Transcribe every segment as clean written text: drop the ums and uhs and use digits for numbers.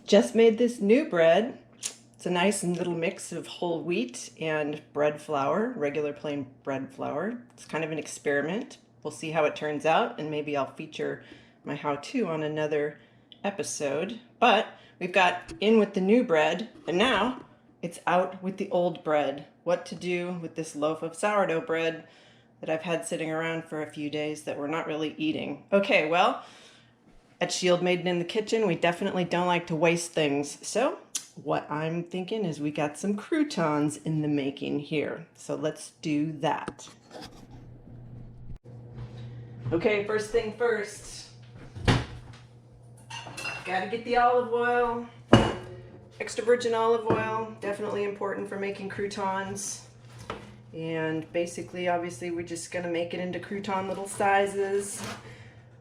Just made this new bread. It's a nice little mix of whole wheat and bread flour, regular plain bread flour. It's kind of an experiment. We'll see how it turns out, and maybe I'll feature my how-to on another episode. But we've got in with the new bread, and now it's out with the old bread. What to do with this loaf of sourdough bread that I've had sitting around for a few days that we're not really eating. Okay, well, at Shieldmaiden in the kitchen, we definitely don't like to waste things. So what I'm thinking is we got some croutons in the making here. So let's do that. Okay, first thing first. Gotta get the olive oil. Extra virgin olive oil, definitely important for making croutons. And basically, obviously, we're just gonna make it into crouton little sizes.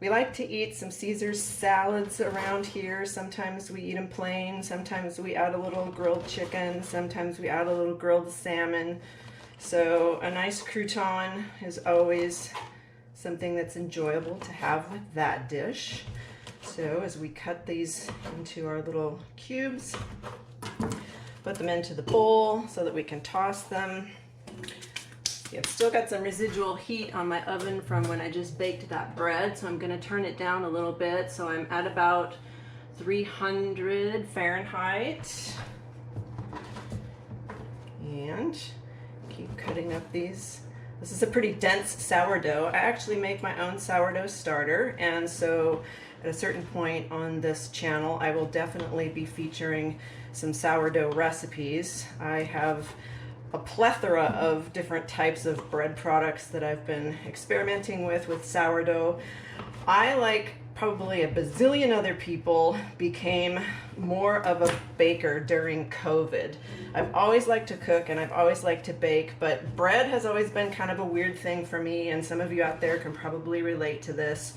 We like to eat some Caesar salads around here. Sometimes we eat them plain, sometimes we add a little grilled chicken, sometimes we add a little grilled salmon. So a nice crouton is always something that's enjoyable to have with that dish. So as we cut these into our little cubes, put them into the bowl so that we can toss them. I've still got some residual heat on my oven from when I just baked that bread, so I'm going to turn it down a little bit. So I'm at about 300 Fahrenheit. And keep cutting up these. This is a pretty dense sourdough. I actually make my own sourdough starter, and so at a certain point on this channel, I will definitely be featuring some sourdough recipes. I have a plethora of different types of bread products that I've been experimenting with sourdough. I, like probably a bazillion other people, became more of a baker during COVID. I've always liked to cook and I've always liked to bake, but bread has always been kind of a weird thing for me, and some of you out there can probably relate to this.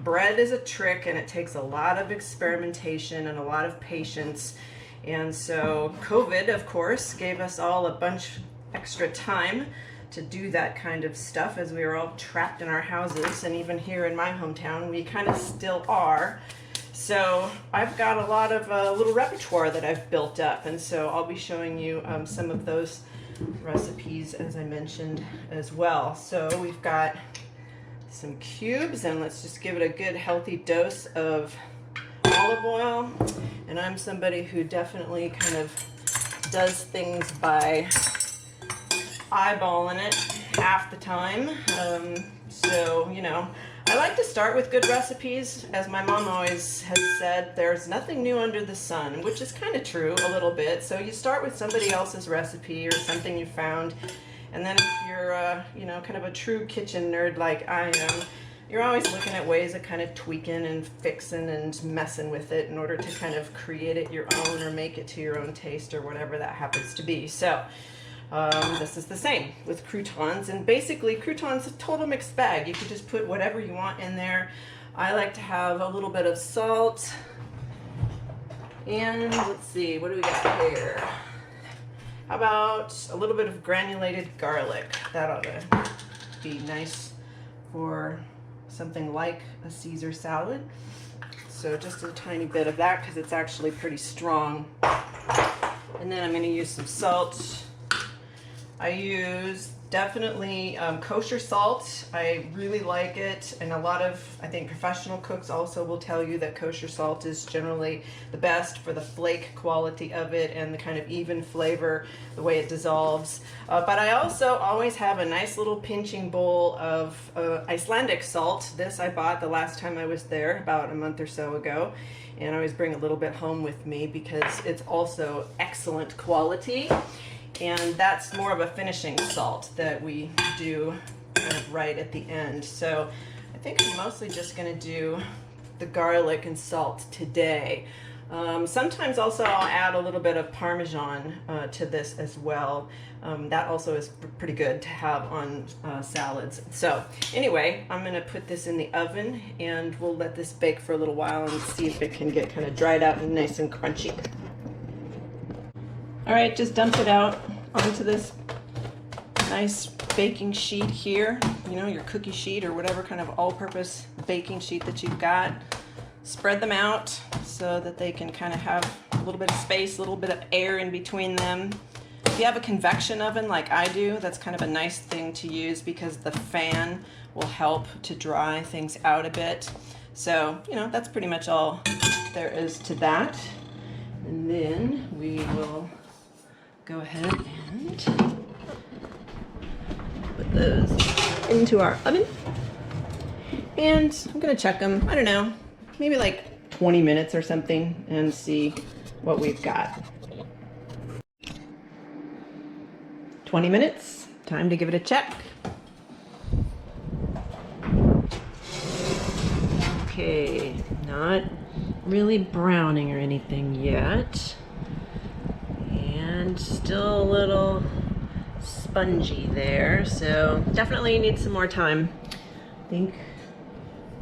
Bread is a trick and it takes a lot of experimentation and a lot of patience. And so COVID, of course, gave us all a bunch extra time to do that kind of stuff as we were all trapped in our houses. And even here in my hometown, we kind of still are. So I've got a lot of little repertoire that I've built up. And so I'll be showing you some of those recipes, as I mentioned, as well. So we've got some cubes, and let's just give it a good healthy dose of olive oil. And I'm somebody who definitely kind of does things by eyeballing it half the time. So, you know, I like to start with good recipes. As my mom always has said, there's nothing new under the sun, which is kind of true a little bit. So you start with somebody else's recipe or something you found, and then if you're, you know, kind of a true kitchen nerd like I am, you're always looking at ways of kind of tweaking and fixing and messing with it in order to kind of create it your own or make it to your own taste or whatever that happens to be. So this is the same with croutons, and basically croutons a total mixed bag. You can just put whatever you want in there. I like to have a little bit of salt, and let's see, what do we got here? How about a little bit of granulated garlic? That ought to be nice for something like a Caesar salad. So just a tiny bit of that because it's actually pretty strong. And then I'm going to use some salt. I use definitely kosher salt. I really like it, and a lot of, I think, professional cooks also will tell you that kosher salt is generally the best for the flake quality of it and the kind of even flavor, the way it dissolves. But I also always have a nice little pinching bowl of Icelandic salt. This I bought the last time I was there about a month or so ago, and I always bring a little bit home with me because it's also excellent quality. And that's more of a finishing salt that we do kind of right at the end. So I think I'm mostly just going to do the garlic and salt today. Sometimes also I'll add a little bit of Parmesan to this as well. That also is pretty good to have on salads. So anyway, I'm going to put this in the oven and we'll let this bake for a little while and see if it can get kind of dried out and nice and crunchy. All right, just dump it out onto this nice baking sheet here, you know, your cookie sheet or whatever kind of all-purpose baking sheet that you've got. Spread them out so that they can kind of have a little bit of space, a little bit of air in between them. If you have a convection oven like I do, that's kind of a nice thing to use because the fan will help to dry things out a bit. So, you know, that's pretty much all there is to that. And then we will go ahead and put those into our oven. And I'm gonna check them, I don't know, maybe like 20 minutes or something and see what we've got. 20 minutes, time to give it a check. Okay, not really browning or anything yet. And still a little spongy there, so definitely need some more time. I think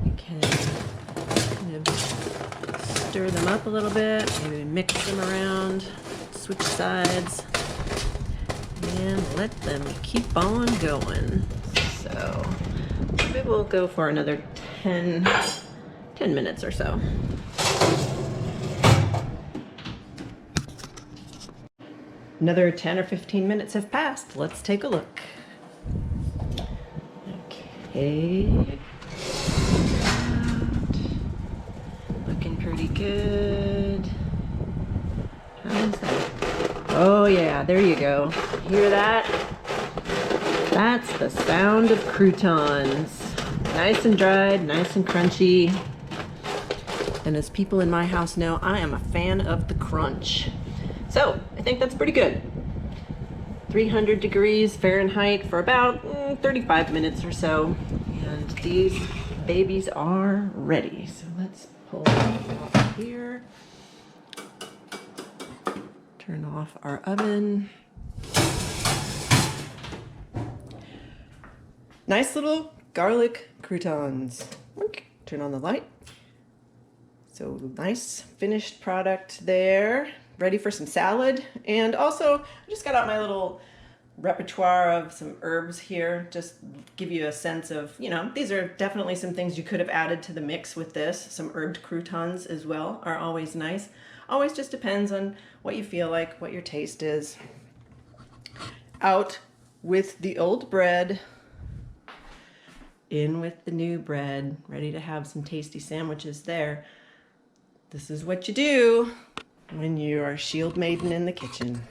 we can kind of stir them up a little bit, maybe mix them around, switch sides, and let them keep on going. So maybe we'll go for another 10 minutes or so. Another 10 or 15 minutes have passed. Let's take a look. Okay. Looking pretty good. How's that? Oh yeah, there you go. Hear that? That's the sound of croutons. Nice and dried, nice and crunchy. And as people in my house know, I am a fan of the crunch. So I think that's pretty good. 300 degrees Fahrenheit for about 35 minutes or so. And these babies are ready. So let's pull them off here. Turn off our oven. Nice little garlic croutons. Turn on the light. So nice finished product there. Ready for some salad. And also, I just got out my little repertoire of some herbs here. Just give you a sense of, you know, these are definitely some things you could have added to the mix with this. Some herbed croutons as well are always nice. Always just depends on what you feel like, what your taste is. Out with the old bread. In with the new bread. Ready to have some tasty sandwiches there. This is what you do when you are Shieldmaiden in the kitchen.